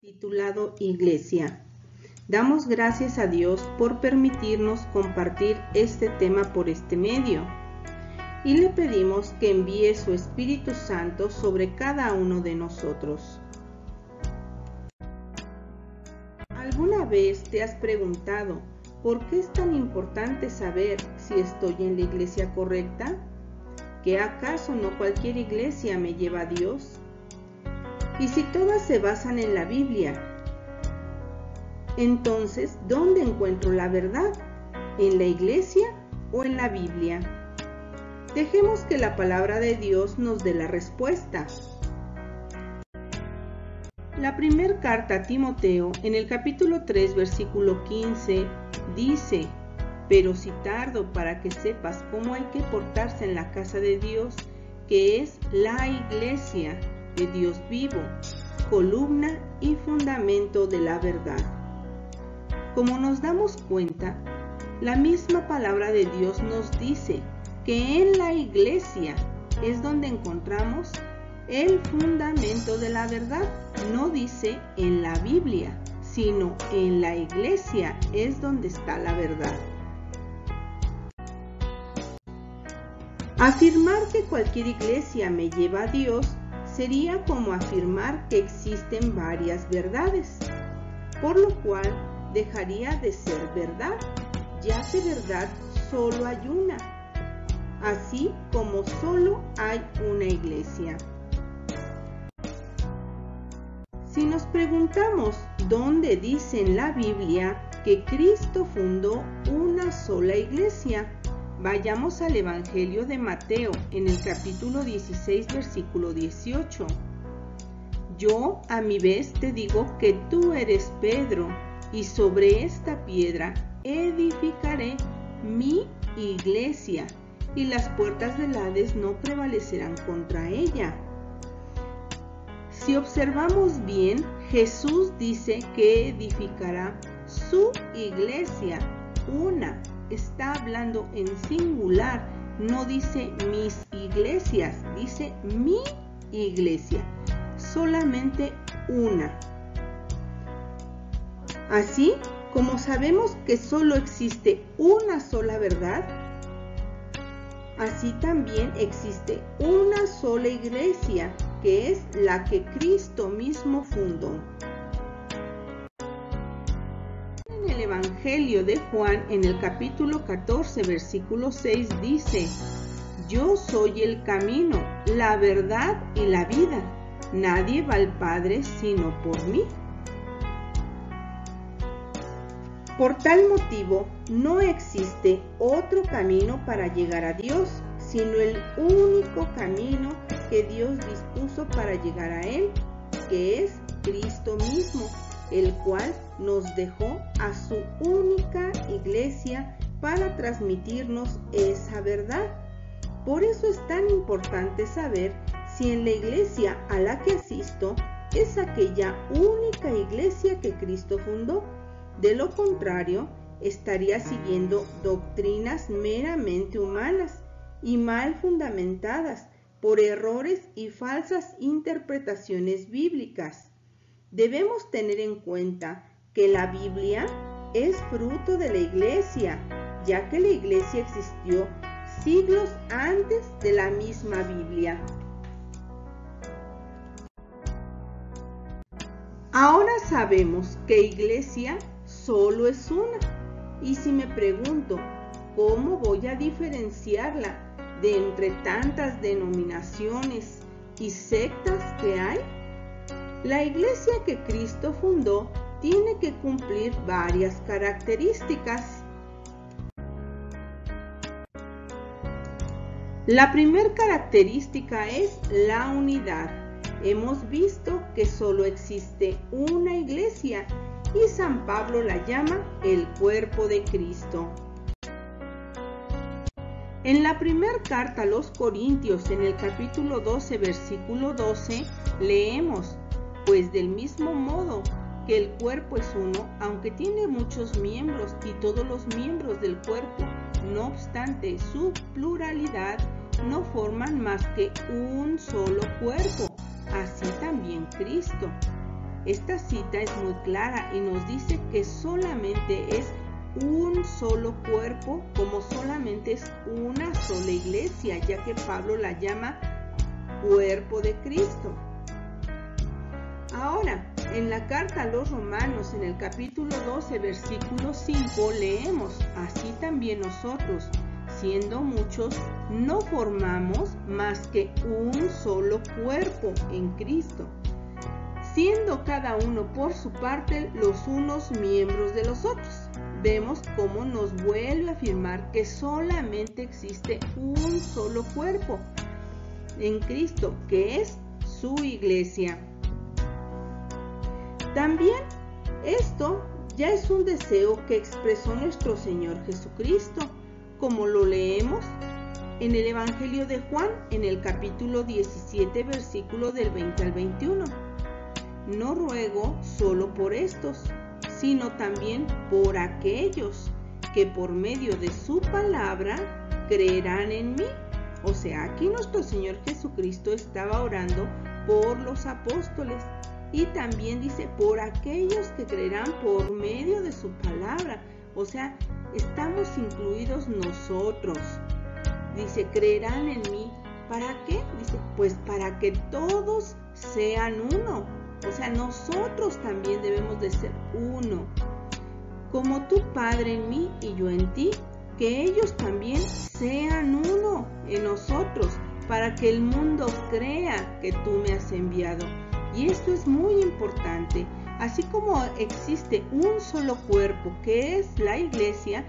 Titulado Iglesia. Damos gracias a Dios por permitirnos compartir este tema por este medio y le pedimos que envíe su Espíritu Santo sobre cada uno de nosotros. ¿Alguna vez te has preguntado por qué es tan importante saber si estoy en la iglesia correcta? ¿Que acaso no cualquier iglesia me lleva a Dios? Y si todas se basan en la Biblia, entonces, ¿dónde encuentro la verdad? ¿En la iglesia o en la Biblia? Dejemos que la palabra de Dios nos dé la respuesta. La primera carta a Timoteo, en el capítulo 3, versículo 15, dice: pero si tardo para que sepas cómo hay que portarse en la casa de Dios, que es la iglesia de Dios vivo, columna y fundamento de la verdad. Como nos damos cuenta, la misma palabra de Dios nos dice que en la iglesia es donde encontramos el fundamento de la verdad. No dice en la Biblia, sino en la iglesia es donde está la verdad. Afirmar que cualquier iglesia me lleva a Dios sería como afirmar que existen varias verdades, por lo cual dejaría de ser verdad, ya que verdad solo hay una, así como solo hay una iglesia. Si nos preguntamos dónde dice en la Biblia que Cristo fundó una sola iglesia, vayamos al Evangelio de Mateo, en el capítulo 16, versículo 18. Yo, a mi vez, te digo que tú eres Pedro, y sobre esta piedra edificaré mi iglesia, y las puertas del Hades no prevalecerán contra ella. Si observamos bien, Jesús dice que edificará su iglesia, una. Está hablando en singular, no dice mis iglesias, dice mi iglesia, solamente una. Así como sabemos que solo existe una sola verdad, así también existe una sola iglesia, que es la que Cristo mismo fundó. En el Evangelio de Juan, en el capítulo 14, versículo 6, dice: yo soy el camino, la verdad y la vida. Nadie va al Padre sino por mí. Por tal motivo, no existe otro camino para llegar a Dios, sino el único camino que Dios dispuso para llegar a Él, que es Cristo mismo, el cual nos dejó a su única iglesia para transmitirnos esa verdad. Por eso es tan importante saber si en la iglesia a la que asisto es aquella única iglesia que Cristo fundó. De lo contrario, estaría siguiendo doctrinas meramente humanas y mal fundamentadas por errores y falsas interpretaciones bíblicas. Debemos tener en cuenta que la Biblia es fruto de la iglesia, ya que la iglesia existió siglos antes de la misma Biblia. Ahora sabemos que iglesia solo es una, y si me pregunto, ¿cómo voy a diferenciarla de entre tantas denominaciones y sectas que hay? La iglesia que Cristo fundó tiene que cumplir varias características. La primera característica es la unidad. Hemos visto que solo existe una iglesia y San Pablo la llama el cuerpo de Cristo. En la primera carta a los Corintios, en el capítulo 12, versículo 12, leemos: pues del mismo modo que el cuerpo es uno, aunque tiene muchos miembros y todos los miembros del cuerpo, no obstante su pluralidad, no forman más que un solo cuerpo, así también Cristo. Esta cita es muy clara y nos dice que solamente es un solo cuerpo, como solamente es una sola iglesia, ya que Pablo la llama cuerpo de Cristo. Ahora, en la carta a los Romanos, en el capítulo 12, versículo 5, leemos: así también nosotros, siendo muchos, no formamos más que un solo cuerpo en Cristo, siendo cada uno por su parte los unos miembros de los otros. Vemos cómo nos vuelve a afirmar que solamente existe un solo cuerpo en Cristo, que es su iglesia. También esto ya es un deseo que expresó nuestro Señor Jesucristo, como lo leemos en el Evangelio de Juan, en el capítulo 17, versículo del 20 al 21. No ruego solo por estos, sino también por aquellos que por medio de su palabra creerán en mí. O sea, aquí nuestro Señor Jesucristo estaba orando por los apóstoles y también dice por aquellos que creerán por medio de su palabra. O sea, estamos incluidos nosotros. Dice, creerán en mí. ¿Para qué? Dice, pues para que todos sean uno. O sea, nosotros también debemos de ser uno. Como tu Padre en mí y yo en ti, que ellos también sean uno en nosotros, para que el mundo crea que tú me has enviado. Y esto es muy importante. Así como existe un solo cuerpo, que es la iglesia,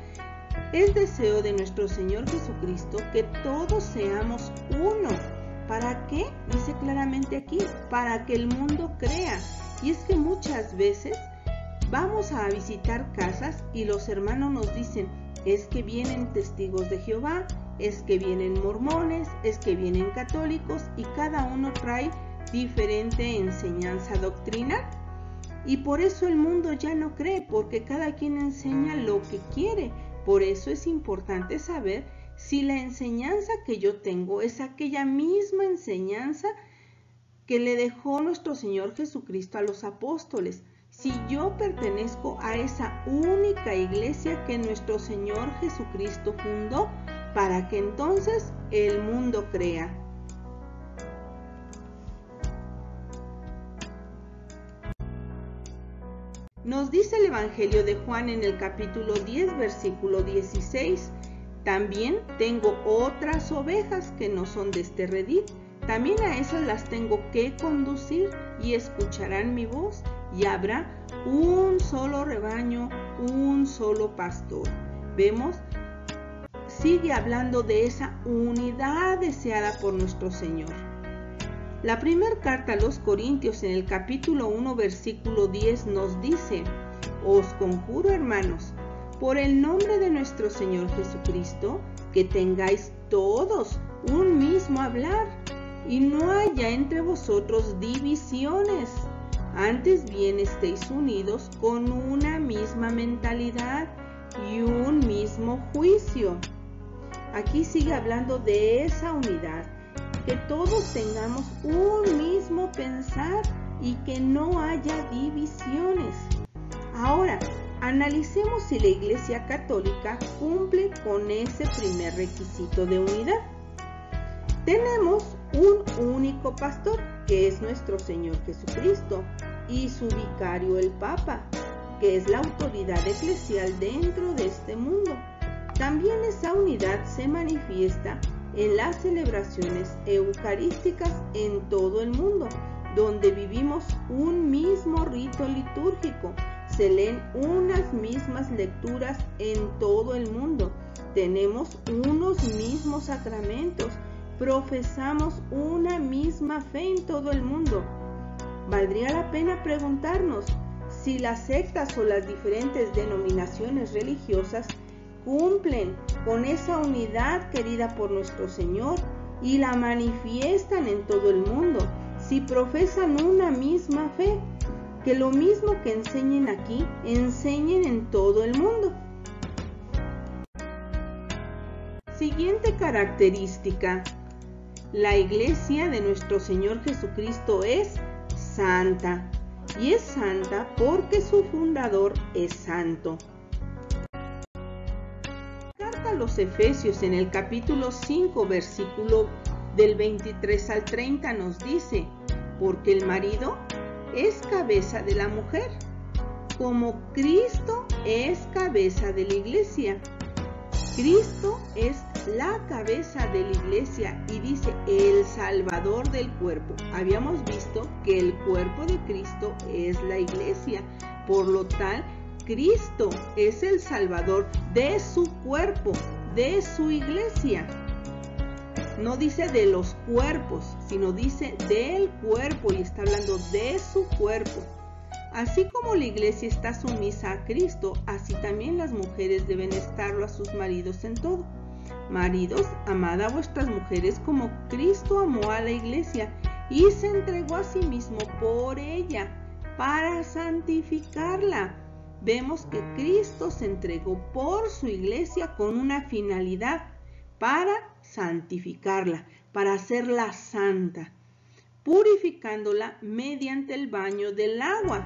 es deseo de nuestro Señor Jesucristo que todos seamos uno. ¿Para qué? Dice claramente aquí, para que el mundo crea. Y es que muchas veces vamos a visitar casas y los hermanos nos dicen, es que vienen testigos de Jehová, es que vienen mormones, es que vienen católicos, y cada uno trae diferente enseñanza doctrinal. Y por eso el mundo ya no cree, porque cada quien enseña lo que quiere. Por eso es importante saber si la enseñanza que yo tengo es aquella misma enseñanza que le dejó nuestro Señor Jesucristo a los apóstoles. Si yo pertenezco a esa única iglesia que nuestro Señor Jesucristo fundó, para que entonces el mundo crea. Nos dice el Evangelio de Juan en el capítulo 10, versículo 16, también tengo otras ovejas que no son de este redil, también a esas las tengo que conducir y escucharán mi voz y habrá un solo rebaño, un solo pastor. Vemos, sigue hablando de esa unidad deseada por nuestro Señor. La primera carta a los Corintios en el capítulo 1 versículo 10 nos dice, os conjuro, hermanos, por el nombre de nuestro Señor Jesucristo, que tengáis todos un mismo hablar y no haya entre vosotros divisiones, antes bien estéis unidos con una misma mentalidad y un mismo juicio. Aquí sigue hablando de esa unidad, que todos tengamos un mismo pensar y que no haya divisiones. Ahora, analicemos si la Iglesia Católica cumple con ese primer requisito de unidad. Tenemos un único pastor, que es nuestro Señor Jesucristo, y su vicario el Papa, que es la autoridad eclesial dentro de este mundo. También esa unidad se manifiesta en las celebraciones eucarísticas en todo el mundo, donde vivimos un mismo rito litúrgico, se leen unas mismas lecturas en todo el mundo, tenemos unos mismos sacramentos, profesamos una misma fe en todo el mundo. Valdría la pena preguntarnos si las sectas o las diferentes denominaciones religiosas cumplen con esa unidad querida por nuestro Señor y la manifiestan en todo el mundo, si profesan una misma fe, que lo mismo que enseñen aquí, enseñen en todo el mundo. Siguiente característica: la iglesia de nuestro Señor Jesucristo es santa. y es santa porque su fundador es santo. La carta a los Efesios en el capítulo 5, versículo del 23 al 30 nos dice: porque el marido es cabeza de la mujer, como Cristo es cabeza de la iglesia. Cristo es la cabeza de la iglesia y dice el Salvador del cuerpo. Habíamos visto que el cuerpo de Cristo es la iglesia. Por lo tal, Cristo es el Salvador de su cuerpo, de su iglesia. No dice de los cuerpos, sino dice del cuerpo y está hablando de su cuerpo. Así como la iglesia está sumisa a Cristo, así también las mujeres deben estarlo a sus maridos en todo. Maridos, amad a vuestras mujeres como Cristo amó a la iglesia y se entregó a sí mismo por ella, para santificarla. Vemos que Cristo se entregó por su iglesia con una finalidad, para santificarla, para hacerla santa, purificándola mediante el baño del agua.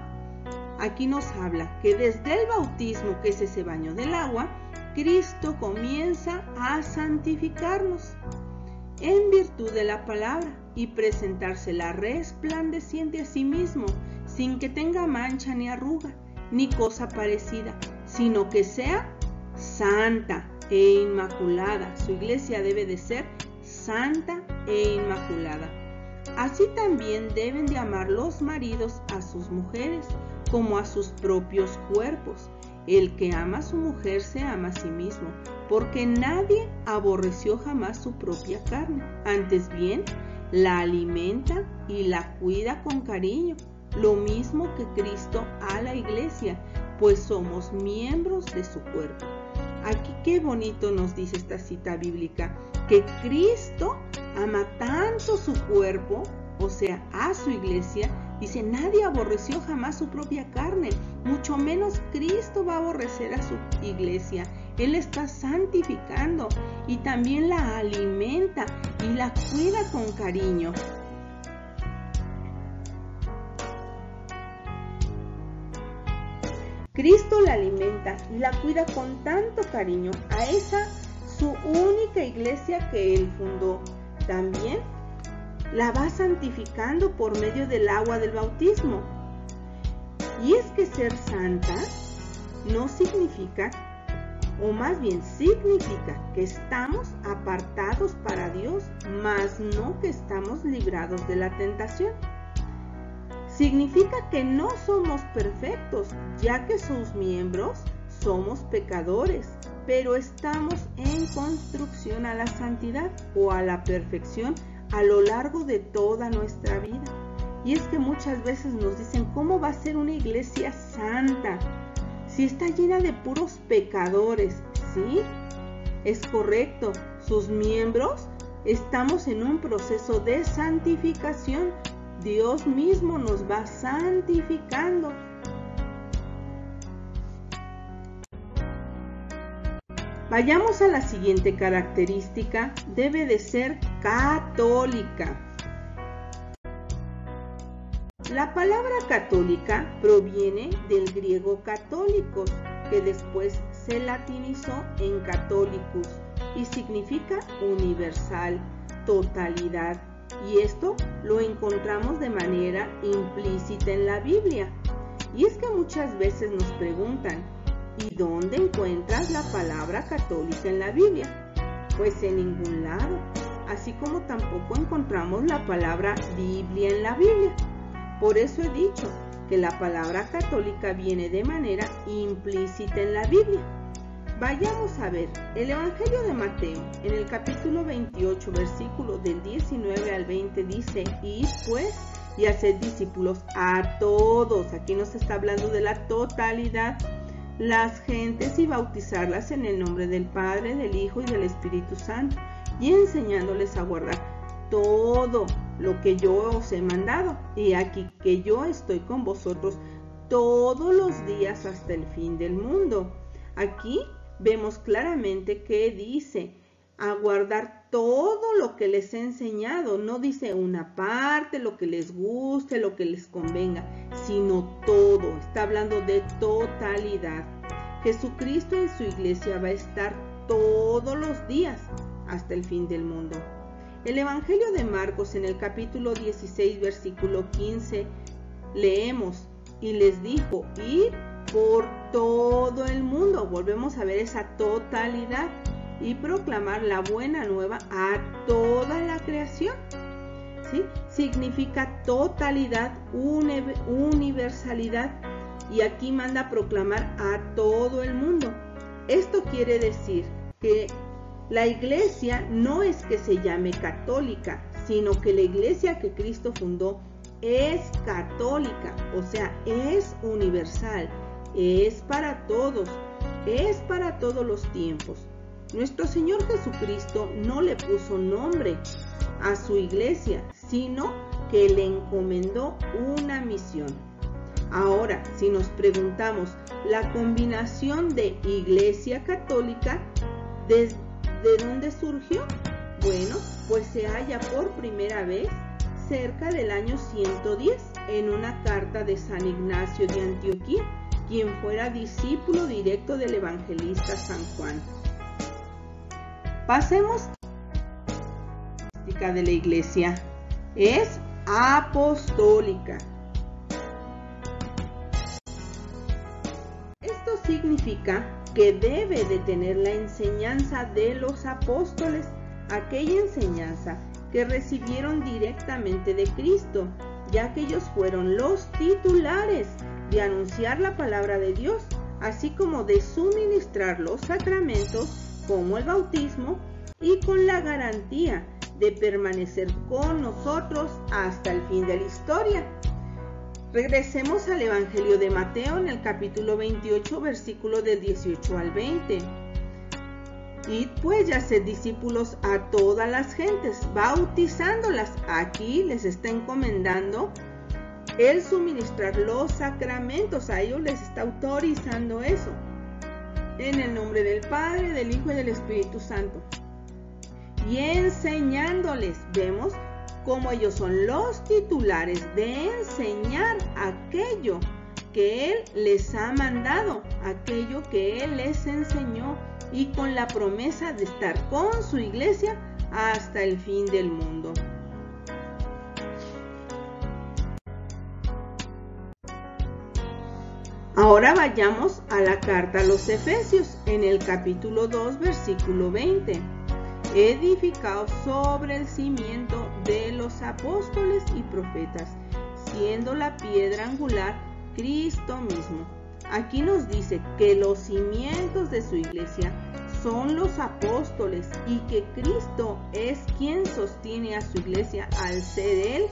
Aquí nos habla que desde el bautismo, que es ese baño del agua, Cristo comienza a santificarnos en virtud de la palabra y presentársela resplandeciente a sí mismo, sin que tenga mancha ni arruga, ni cosa parecida, sino que sea santa e inmaculada. Su iglesia debe de ser santa e inmaculada. Así también deben de amar los maridos a sus mujeres, como a sus propios cuerpos. El que ama a su mujer se ama a sí mismo, porque nadie aborreció jamás su propia carne. Antes bien, la alimenta y la cuida con cariño, lo mismo que Cristo a la iglesia, pues somos miembros de su cuerpo. Aquí qué bonito nos dice esta cita bíblica, que Cristo ama tanto su cuerpo, o sea, a su iglesia. Dice, nadie aborreció jamás su propia carne, mucho menos Cristo va a aborrecer a su iglesia. Él está santificando y también la alimenta y la cuida con cariño. Cristo la alimenta y la cuida con tanto cariño a esa su única iglesia que Él fundó. También la va santificando por medio del agua del bautismo. Y es que ser santa no significa, o más bien significa, que estamos apartados para Dios, mas no que estamos librados de la tentación. Significa que no somos perfectos, ya que sus miembros somos pecadores, pero estamos en construcción a la santidad o a la perfección a lo largo de toda nuestra vida. Y es que muchas veces nos dicen, ¿cómo va a ser una iglesia santa si está llena de puros pecadores? Sí, es correcto, sus miembros estamos en un proceso de santificación. Dios mismo nos va santificando. Vayamos a la siguiente característica, debe de ser católica. La palabra católica proviene del griego católicos, que después se latinizó en católicus y significa universal, totalidad. Y esto lo encontramos de manera implícita en la Biblia. Y es que muchas veces nos preguntan, ¿y dónde encuentras la palabra católica en la Biblia? Pues en ningún lado, así como tampoco encontramos la palabra Biblia en la Biblia. Por eso he dicho que la palabra católica viene de manera implícita en la Biblia. Vayamos a ver el Evangelio de Mateo, en el capítulo 28, versículo del 19 al 20, dice, id pues y haced discípulos a todos. Aquí nos está hablando de la totalidad, las gentes, y bautizarlas en el nombre del Padre, del Hijo y del Espíritu Santo, y enseñándoles a guardar todo lo que yo os he mandado. Y aquí que yo estoy con vosotros todos los días hasta el fin del mundo. Aquí vemos claramente que dice a guardar todo lo que les he enseñado. No dice una parte, lo que les guste, lo que les convenga, sino todo. Está hablando de totalidad. Jesucristo en su iglesia va a estar todos los días hasta el fin del mundo. El Evangelio de Marcos, en el capítulo 16, versículo 15, leemos: y les dijo, id por todo el mundo. Volvemos a ver esa totalidad. Y proclamar la buena nueva a toda la creación. ¿Sí? Significa totalidad, universalidad. Y aquí manda a proclamar a todo el mundo. Esto quiere decir que la iglesia no es que se llame católica, sino que la iglesia que Cristo fundó es católica, o sea, es universal, es para todos, es para todos los tiempos. Nuestro Señor Jesucristo no le puso nombre a su iglesia, sino que le encomendó una misión. Ahora, si nos preguntamos, la combinación de iglesia católica, ¿de dónde surgió? Bueno, pues se halla por primera vez cerca del año 110 en una carta de San Ignacio de Antioquía, quien fuera discípulo directo del evangelista San Juan. Pasemos a la de la iglesia. Es apostólica. Esto significa que debe de tener la enseñanza de los apóstoles, aquella enseñanza que recibieron directamente de Cristo, ya que ellos fueron los titulares de anunciar la palabra de Dios, así como de suministrar los sacramentos como el bautismo, y con la garantía de permanecer con nosotros hasta el fin de la historia. Regresemos al Evangelio de Mateo en el capítulo 28, versículo del 18 al 20. Id pues y haced discípulos a todas las gentes, bautizándolas. Aquí les está encomendando el suministrar los sacramentos, a ellos les está autorizando eso. En el nombre del Padre, del Hijo y del Espíritu Santo. Y enseñándoles, vemos cómo ellos son los titulares de enseñar aquello que Él les ha mandado, aquello que Él les enseñó, y con la promesa de estar con su iglesia hasta el fin del mundo. Ahora vayamos a la carta a los Efesios, en el capítulo 2, versículo 20. Edificados sobre el cimiento de los apóstoles y profetas, siendo la piedra angular Cristo mismo. Aquí nos dice que los cimientos de su iglesia son los apóstoles y que Cristo es quien sostiene a su iglesia al ser Él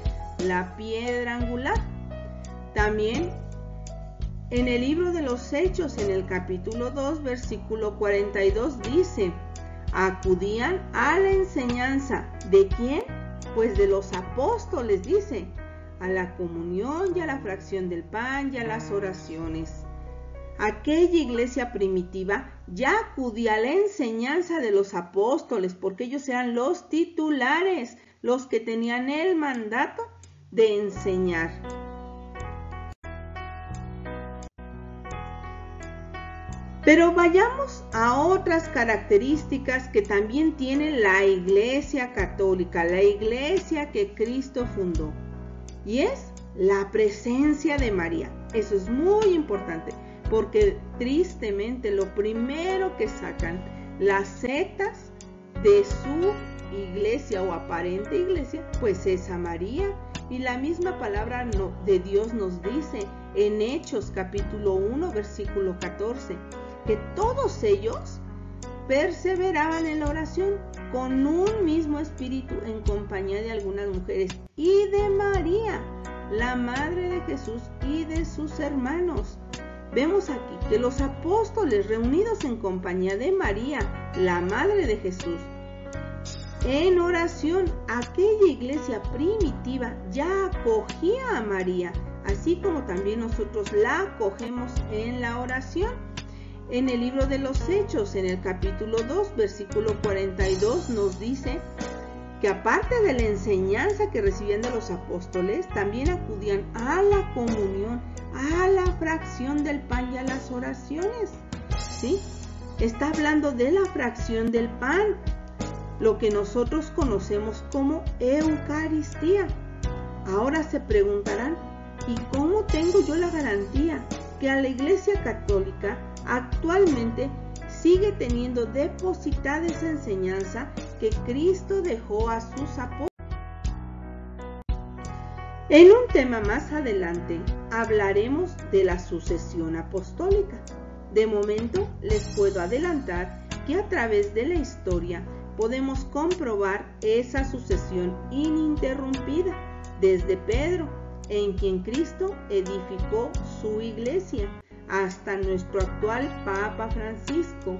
la piedra angular. También en el libro de los Hechos, en el capítulo 2, versículo 42, dice: acudían a la enseñanza. ¿De quién? Pues de los apóstoles, dice, a la comunión y a la fracción del pan y a las oraciones. Aquella iglesia primitiva ya acudía a la enseñanza de los apóstoles, porque ellos eran los titulares, los que tenían el mandato de enseñar. Pero vayamos a otras características que también tiene la Iglesia Católica, la Iglesia que Cristo fundó, y es la presencia de María. Eso es muy importante, porque tristemente lo primero que sacan las sectas de su iglesia o aparente iglesia, pues es a María. Y la misma palabra de Dios nos dice en Hechos capítulo 1, versículo 14, que todos ellos perseveraban en la oración con un mismo espíritu en compañía de algunas mujeres y de María, la madre de Jesús, y de sus hermanos. Vemos aquí que los apóstoles, reunidos en compañía de María, la madre de Jesús, en oración, aquella iglesia primitiva ya acogía a María, así como también nosotros la acogemos en la oración. En el libro de los Hechos, en el capítulo 2, versículo 42, nos dice que aparte de la enseñanza que recibían de los apóstoles, también acudían a la comunión, a la fracción del pan y a las oraciones. ¿Sí? Está hablando de la fracción del pan, lo que nosotros conocemos como Eucaristía. Ahora se preguntarán, ¿y cómo tengo yo la garantía que a la Iglesia Católica actualmente sigue teniendo depositada esa enseñanza que Cristo dejó a sus apóstoles? En un tema más adelante hablaremos de la sucesión apostólica. De momento les puedo adelantar que a través de la historia podemos comprobar esa sucesión ininterrumpida desde Pedro, en quien Cristo edificó su iglesia, hasta nuestro actual Papa Francisco,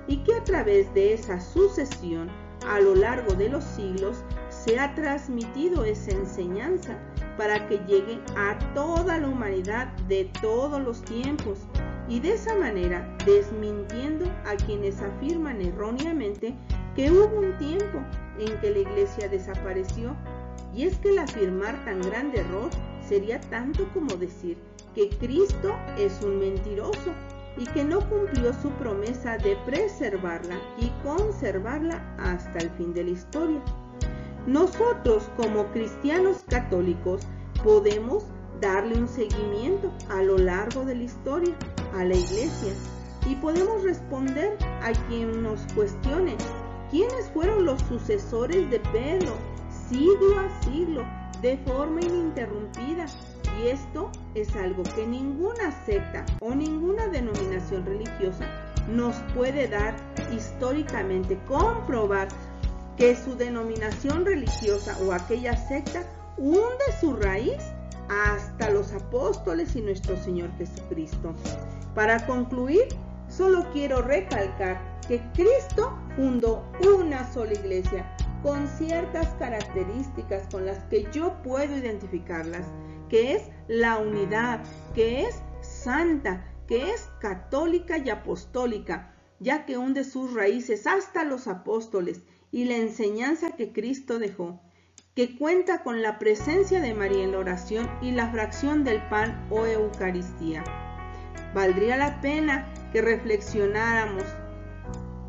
y que a través de esa sucesión a lo largo de los siglos se ha transmitido esa enseñanza para que llegue a toda la humanidad de todos los tiempos, y de esa manera desmintiendo a quienes afirman erróneamente que hubo un tiempo en que la iglesia desapareció. Y es que el afirmar tan grande error sería tanto como decir que Cristo es un mentiroso y que no cumplió su promesa de preservarla y conservarla hasta el fin de la historia. Nosotros, como cristianos católicos, podemos darle un seguimiento a lo largo de la historia a la iglesia y podemos responder a quien nos cuestione quiénes fueron los sucesores de Pedro siglo a siglo de forma ininterrumpida. Y esto es algo que ninguna secta o ninguna denominación religiosa nos puede dar históricamente, comprobar que su denominación religiosa o aquella secta hunde su raíz hasta los apóstoles y nuestro Señor Jesucristo. Para concluir, solo quiero recalcar que Cristo fundó una sola iglesia con ciertas características con las que yo puedo identificarlas, que es la unidad, que es santa, que es católica y apostólica, ya que hunde sus raíces hasta los apóstoles y la enseñanza que Cristo dejó, que cuenta con la presencia de María en la oración y la fracción del pan o Eucaristía. Valdría la pena que reflexionáramos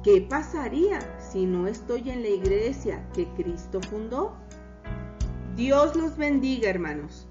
¿qué pasaría si no estoy en la iglesia que Cristo fundó? Dios los bendiga, hermanos.